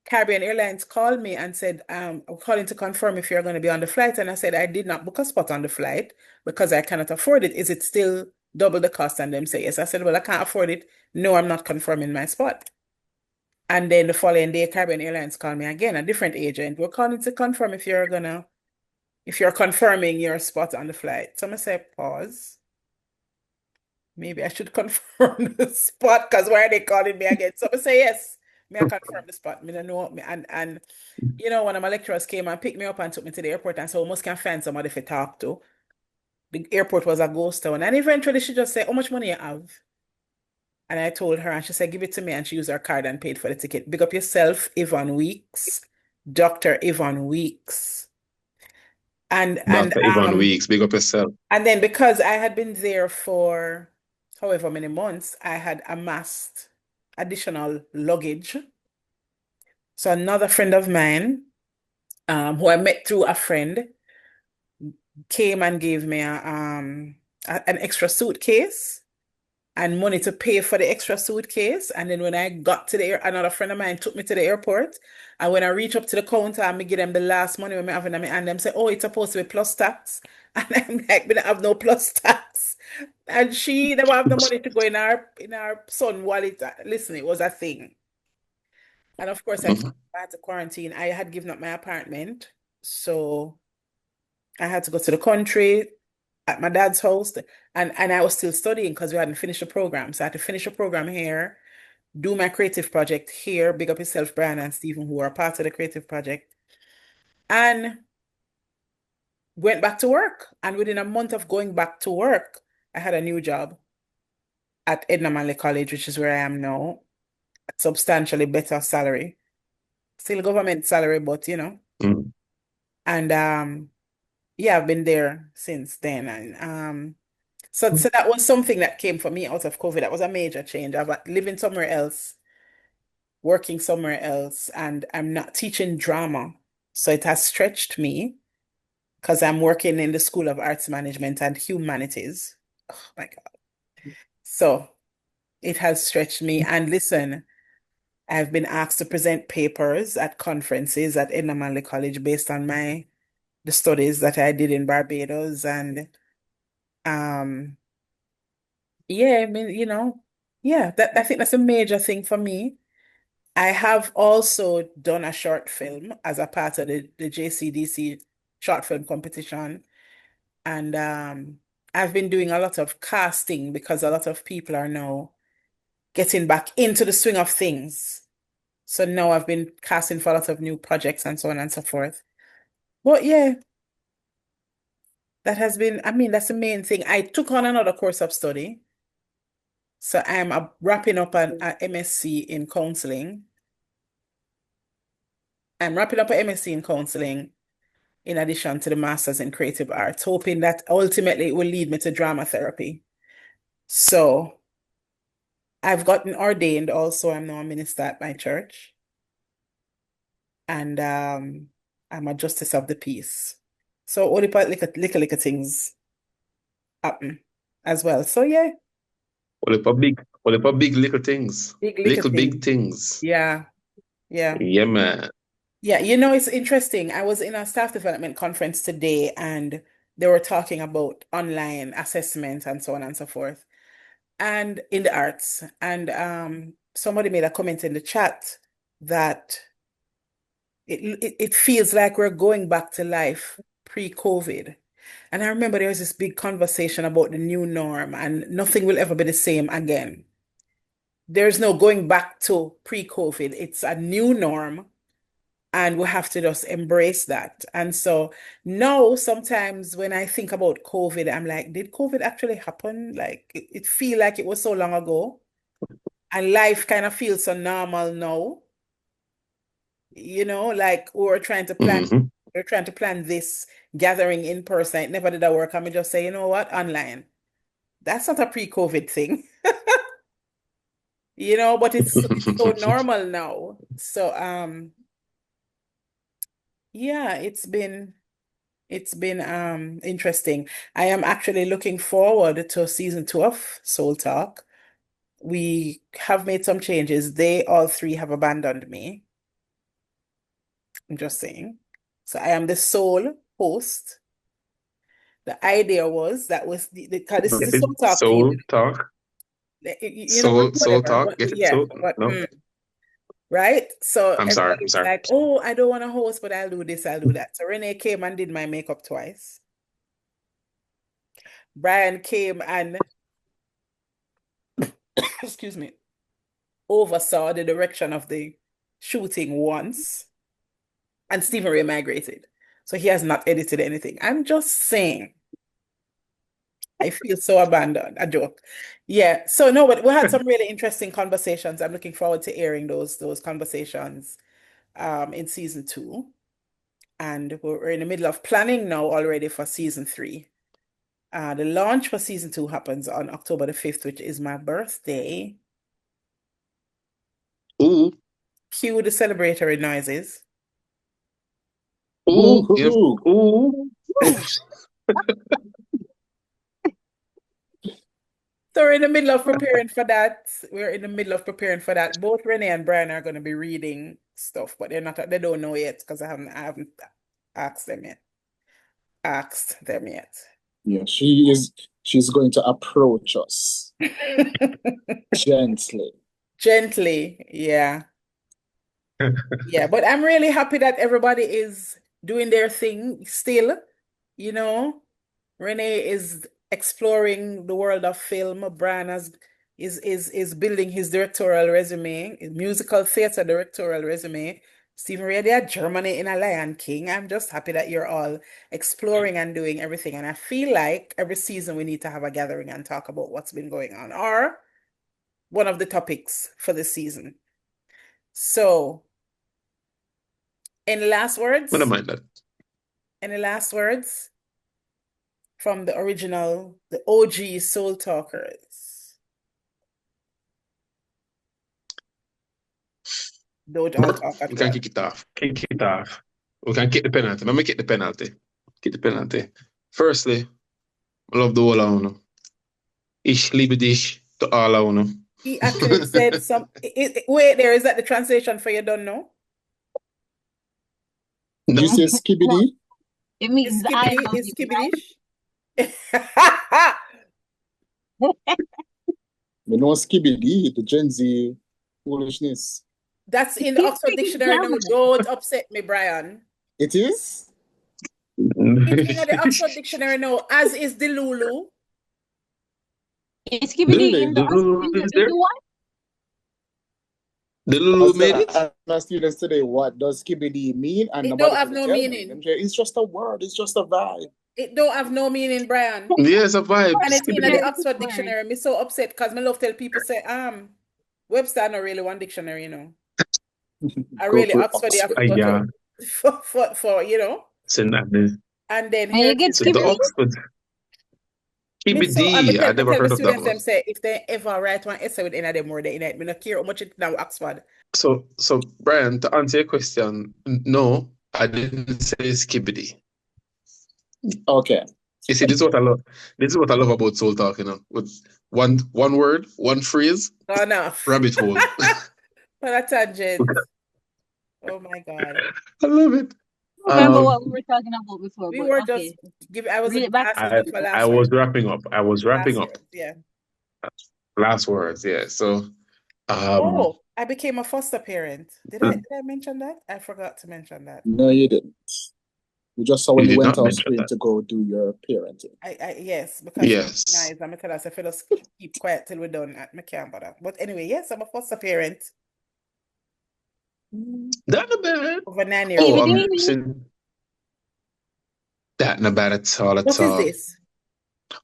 Caribbean Airlines called me and said, I'm calling to confirm if you're going to be on the flight. And I said, I did not book a spot on the flight because I cannot afford it. Is it still double the cost? And them say yes. I said, well, I can't afford it. No, I'm not confirming my spot. And then the following day, Caribbean Airlines called me again, a different agent. We're calling to confirm if you're confirming your spot on the flight. So I'm gonna say pause. Maybe I should confirm the spot because why are they calling me again? So I'm gonna say yes. May I confirm the spot? Me don't know. And one of my lecturers came and picked me up and took me to the airport and said, we must can find somebody to talk to. The airport was a ghost town. And eventually she just said, how much money you have? And I told her, and she said, give it to me. And she used her card and paid for the ticket. Big up yourself, Yvonne Weeks, Dr. Yvonne Weeks. And and
Dr. Yvonne Weeks, big up yourself.
and then because I had been there for however many months, I had amassed additional luggage. So another friend of mine, who I met through a friend, came and gave me an extra suitcase and money to pay for the extra suitcase. And then when I got to the air, another friend of mine took me to the airport. And when I reach up to the counter and me give them the last money when me having them, and them say, oh, it's supposed to be plus tax. And I'm like, we don't have no plus tax. And she never have the money to go in our son wallet. Listen, it was a thing. And of course, I had to quarantine. I had given up my apartment. So I had to go to the country at my dad's house. And I was still studying because we hadn't finished the program. So I had to finish the program here, do my creative project here, big up yourself, Brian and Stephen, who are part of the creative project, and went back to work. And within a month of going back to work, I had a new job at Edna Manley College, which is where I am now, at substantially better salary. Still government salary, but
Mm.
and yeah, I've been there since then. And so that was something that came for me out of COVID. That was a major change. I've living somewhere else, working somewhere else, and I'm not teaching drama. So it has stretched me because I'm working in the School of Arts Management and Humanities. Oh my God. So it has stretched me. And listen, I've been asked to present papers at conferences at Edna Manley College based on the studies that I did in Barbados. And um yeah, I mean, yeah, that I think that's a major thing for me. I have also done a short film as a part of the JCDC short film competition. And I've been doing a lot of casting because a lot of people are now getting back into the swing of things. So now I've been casting for a lot of new projects and so on and so forth. But yeah, I mean, that's the main thing. I took on another course of study. So I'm wrapping up an MSc in counseling. I'm wrapping up an MSc in counseling. in addition to the master's in creative arts, hoping that ultimately it will lead me to drama therapy. So I've gotten ordained also. I'm now a minister at my church. And I'm a justice of the peace. So all the little things happen as well. So yeah,
What about big little things?
big little
Little
things.
big things.
Yeah, yeah.
Yeah, man.
Yeah, it's interesting. I was in a staff development conference today and they were talking about online assessment and so on and so forth, and in the arts. And somebody made a comment in the chat that it feels like we're going back to life pre-COVID. And I remember there was this big conversation about the new norm and nothing will ever be the same again. There's no going back to pre-COVID. It's a new norm and we have to just embrace that. And so now sometimes when I think about COVID, I'm like, did COVID actually happen? Like it feel like it was so long ago and life kind of feels so normal now. Like
Hmm.
we're trying to plan this gathering in person. It never did that work. I mean, just say, you know what, online. That's not a pre-COVID thing, but it's so normal now. So yeah, it's been interesting. I am actually looking forward to season 2 of Soul Talk. We have made some changes. They all three have abandoned me. I'm just saying. So I am the sole host. The idea was that was because this is the Soul Talk feed.
Soul talk.
You know what,
Soul
whatever.
talk.
But
Get it?
yeah,
Soul.
but
No,
right? So
I'm sorry.
everybody
I'm
was
sorry.
like, oh, I don't want to host, but I'll do this, I'll do that. So Renee came and did my makeup twice. Brian came and excuse me, oversaw the direction of the shooting once. And Stephen Ray migrated. So he has not edited anything. I'm just saying. I feel so abandoned. A joke. Yeah. So no, but we had some really interesting conversations. I'm looking forward to airing those conversations in season 2. And we're in the middle of planning now already for season 3. The launch for season 2 happens on October the 5th, which is my birthday.
Ooh,
Cue the celebratory noises.
ooh, yes,
Woohoo!
ooh.
So we're in the middle of preparing for that. We're in the middle of preparing for that. Both Renee and Brian are going to be reading stuff, but they don't know yet because I haven't asked them yet. Asked them yet.
Yeah, she's going to approach us gently.
Gently, yeah. Yeah, but I'm really happy that everybody is doing their thing still, you know. Renee is exploring the world of film. Brian is building his directorial resume, his musical theater directorial resume. Stephen Ray, there, Germany in a Lion King. I'm just happy that you're all exploring and doing everything. And I feel like every season we need to have a gathering and talk about what's been going on, or one of the topics for this season. So, any last
I don't
words?
mind that.
Any last words from the original, the OG Soul Talkers? Don't all talk at
We can
once.
kick it off. Kick it off. We can kick the penalty. Let me kick the penalty. Kick the penalty. Firstly, I love the whole of you. Ich liebe dich to all of you.
He actually said some. Wait, there is that the translation for you don't know?
Did you
No,
say
No,
skibidi?
it
Is
means I
skibbity
love
is
you,
skibbidish?
right?
We know skibidi, the Gen Z foolishness.
That's in the
He's
Oxford
speaking
Dictionary. No,
German.
don't upset me, Brian.
It is?
It's in the Oxford Dictionary now, as is the Lulu.
Is
the
Skibidi in the
Lulu
in
is there.
the what?
The
I
Lulu
was
made it.
asking students today, what does skibidi mean? And
It don't
nobody
have
could
no
tell me.
meaning.
It's just a word, it's just a vibe.
It don't have no meaning, Brian.
Yes, a vibe.
And it's in the
Skibbity.
Oxford
Word.
Dictionary. I'm so upset because my love tell people say, Webster not really one dictionary, I
Go
really
for
Oxford, you have
Oxford.
to go
Yeah.
to for.
So that
And then
And you
here's
get
the
so the
skibidi?
second.
Oxford
Me
KBD, I never
tell my
heard of that
students
one.
them say if they ever write one essay with any of them word in it, me not care how much it now Oxford.
So Brian, to answer your question, no, I didn't say skibbity.
Okay.
You see, this is what I love. This is what I love about Soul Talk, with one word, one phrase,
Enough.
rabbit hole.
For a tangent. Oh my God.
I love it.
Remember
Um,
what we were talking about before,
We
but
were
okay.
just I was
Reel it back.
asking
I
you for
I
last
was
words.
wrapping up. I was wrapping
Last
up.
words, yeah.
Last words, yeah. So,
Oh, I became a foster parent. Did I mention that? I forgot to mention that.
No, you didn't. We just saw when
you
you
did
went
not
off
mention
screen
that.
to go do your parenting.
Yes, because it's
Yes,
nice and because I feel us keep quiet till we're done. I can't bother. But anyway, yes, I'm a foster parent
that not bad.
of a 9-year-old.
Oh,
Skibidi.
that not bad at all. At
What is
all.
this?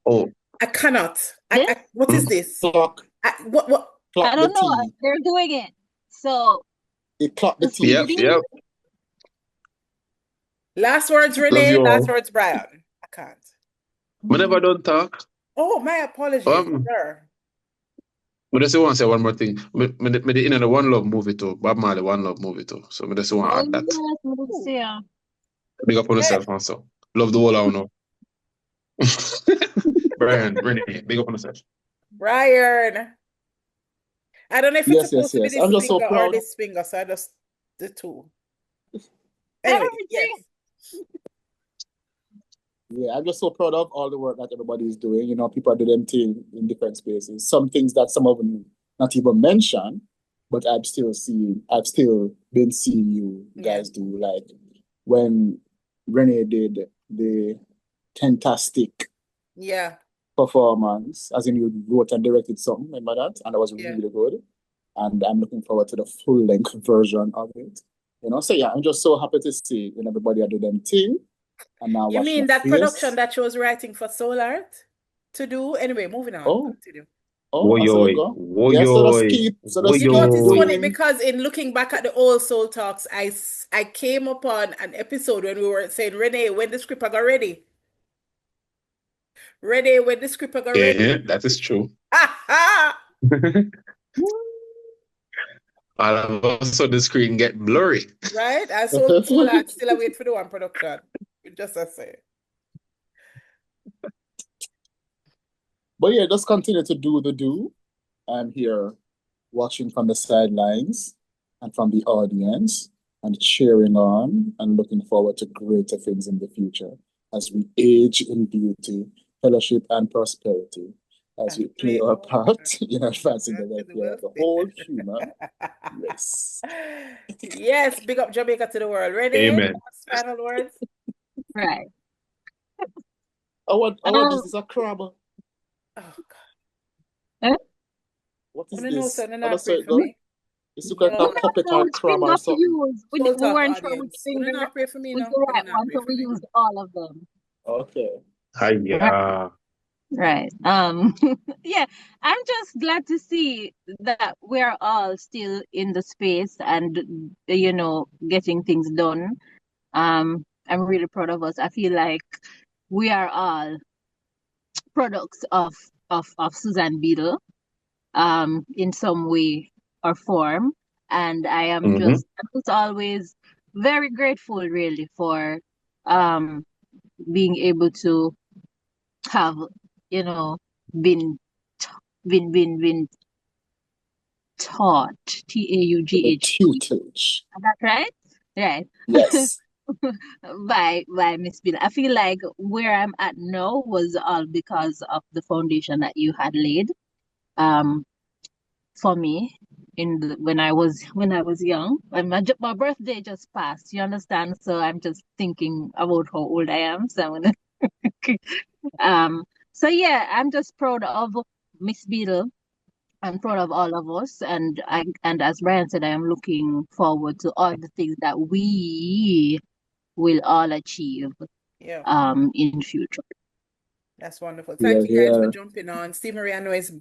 Oh,
I cannot.
This?
What is this?
Clock,
What?
I
clock the
don't know.
T.
They're doing it. So
It clocked the
the
T.
yep,
skibidi.
yep.
Last words,
Love
Renee.
you
Last
all.
words, Brian. I can't.
Whenever don't talk.
Oh, my apologies, sir.
But I just want to say one more thing. Me the in the One Love movie too. Bob Marley One Love movie too. So I just want to
Oh
add that.
yes, we did see her.
Big up on
Yeah,
yourself also. Love the whole I know. Brian, Renee, big up on yourself.
Brian. I don't know if it's
Yes, yes,
supposed to be
yes.
this
I'm just so
finger or
proud.
this finger, so I just the two. Anyway, yes.
Everything.
Yeah, I'm just so proud of all the work that everybody is doing. You know, people do them thing in different spaces. Some things that some of them not even mention, but I've still been seeing you
Yeah.
guys do. Like when Renee did the Fantastic
Yeah.
performance, as in you wrote and directed something, remember that? And that was
Yeah.
really good. And I'm looking forward to the full length version of it. You know, so yeah, I'm just so happy to see when everybody do them thing. And now
You
watch my
mean that production
face.
that she was writing for Soul Art to do? Anyway, moving on.
Oh,
Continue.
I saw you
Woyoy,
go. Yeah,
woyoy,
so just
You know
keep
what is funny?
woyoy.
doing.
Because in looking back at the old Soul Talks, I came upon an episode when we were saying, Renee, when the script got ready. Renee, when the script got ready.
Yeah, that is true.
Ha ha!
All of a sudden the screen get blurry.
Right? I Soul Art still wait for the one production. Just to say.
But yeah, just continue to do the do. I'm here watching from the sidelines and from the audience and cheering on and looking forward to greater things in the future as we age in beauty, fellowship, and prosperity, as we play our part in advancing the welfare of the whole human race.
Yes, big up Jamaica to the world. Renee,
Amen.
final words.
Right.
What is this? A crab?
Oh God.
Eh?
What
I
is
don't know,
this?
son, and
How
not
does
pray
it
for
go?
me.
It's like
We
a
No.
got
puppet or
those
crab or
finger to
something.
use. We
Soul Talk
weren't sure which
audience. Could
finger
not pray for me
was
now.
the
Could
right
not
one,
pray
so
for
we
me.
used all of them.
Okay.
Right.
Hiya.
Right. Yeah, I'm just glad to see that we're all still in the space and getting things done. I'm really proud of us. I feel like we are all products of Suzanne Beadle, in some way or form. And I'm just always very grateful really for being able to have, you know, been been taught,
The
Taught.
tutelage.
Is that right? Right.
Yes.
By Miss Bill. I feel like where I'm at now was all because of the foundation that you had laid um for me when I was young. And my birthday just passed, you understand? So I'm just thinking about how old I am. So I'm gonna so yeah, I'm just proud of Miss Beadle. I'm proud of all of us, and as Brian said, I am looking forward to all the things that we will all achieve
Yeah,
in future.
that's wonderful.
Here,
Thank you guys for
here.
jumping on. Steve Marie, I know is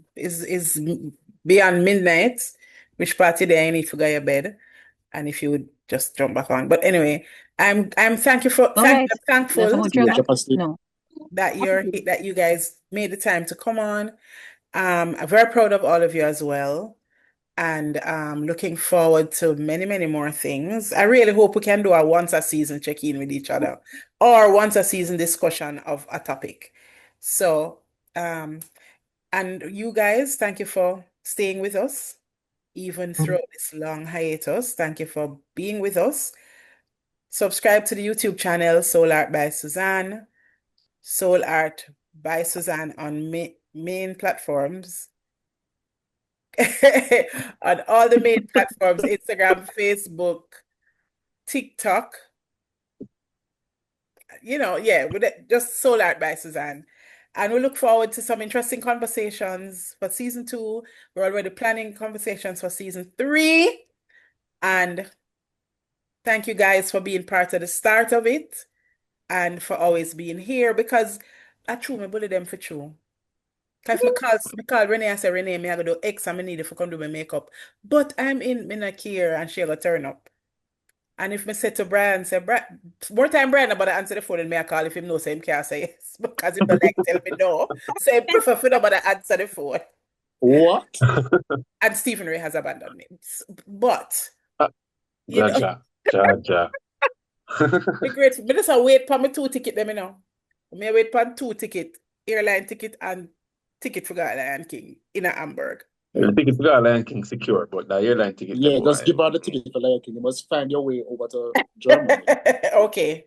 beyond midnight. Which party day I need to go to bed. And if you would just jump back on. But anyway, I'm
All right. That's
thankful
about
Yeah,
German.
Japan
No.
that you guys made the time to come on. I'm very proud of all of you as well. And looking forward to many, many more things. I really hope we can do a once a season check-in with each other or once a season discussion of a topic. So, and you guys, thank you for staying with us even throughout this long hiatus. Thank you for being with us. Subscribe to the YouTube channel Soul Art by Suzanne, Soul Art by Suzanne on main platforms. On all the main platforms, Instagram, Facebook, TikTok, just Soul Art by Suzanne. And we look forward to some interesting conversations for season 2. We're already planning conversations for season 3. And thank you guys for being part of the start of it and for always being here because I true me bully them for true. Because me call Renee, I say, Renee, me I go do X and me need if I come do my makeup. But I'm in me not here and she go turn up. And if me say to Brian, say, more time Brian about to answer the phone and me I call if him know, say him can't say yes. Because him don't like tell me no. So I prefer for nobody to answer the phone.
What?
And Stephen Ray has abandoned me. But, you know,
Jaja, Jaja.
be grateful. Me just a wait for my 2 ticket them, you know. Me wait for 2 ticket, airline ticket and ticket for Lion King in a Hamburg.
The ticket to the Lion King secure, but the airline ticket
Yeah,
them
just
boy.
give her the ticket for Lion King. You must find your way over to Germany.
Okay.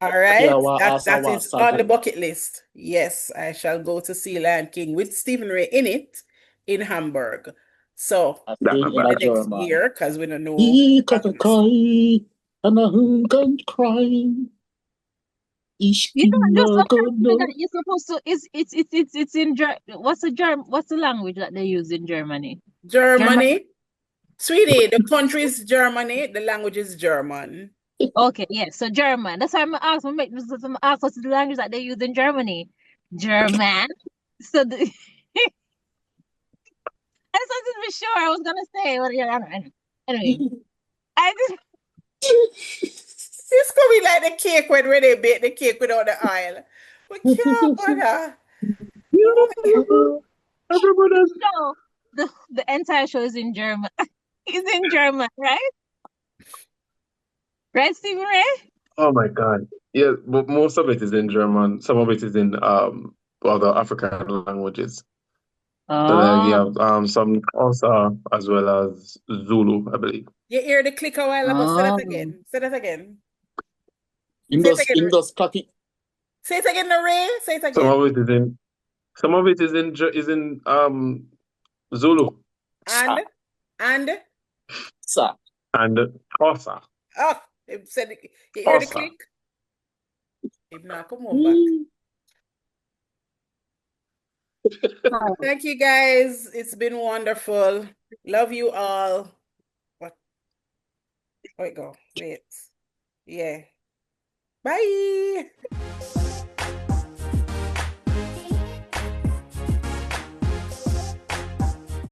All
Yeah,
right.
wa asa
That
wa
is on the
saga.
bucket list. Yes, I shall go to see Lion King with Stephen Ray in it in Hamburg. So
I
That
sing
not
in
bad.
a
the next
German.
year, because we don't know
Ich
what
kacke
happens.
kai, and a hungern crying. Ich
You know,
bin
just
a
sometimes
gonna.
that you're supposed to. It's in What's the language that they use in Germany? German.
Germany. Sweetie, the country is Germany, the language is German.
Okay, yes. So German. That's why I'm asking. I'm asking what's the language that they use in Germany. German. So I just wanted to be sure. I was gonna say, well, yeah, I don't know. Anyway, I just
It's gonna be like the cake when they bake the cake without the oil. We can't bother. Oh my
Everybody's
know the entire show is in German. It's in German, right? Right, Stephen Ray?
Oh my God. Yeah, but most of it is in German. Some of it is in other African languages. So like you
Oh,
have some also as well as Zulu, I believe.
You hear the click a while ago. Say that
oh.
again. Say that again.
In
Say it
those,
again.
in those clacking.
Say it again, Ray. Say it
Some
again.
of it is in some of it is in Zulu
And
Sa,
and
sa.
and Xhosa.
oh, it said you hear the
Xhosa.
click. If not, come on back.
Oh.
Thank you guys. It's been wonderful. Love you all. What? Where it go? Wait. Yeah. Bye.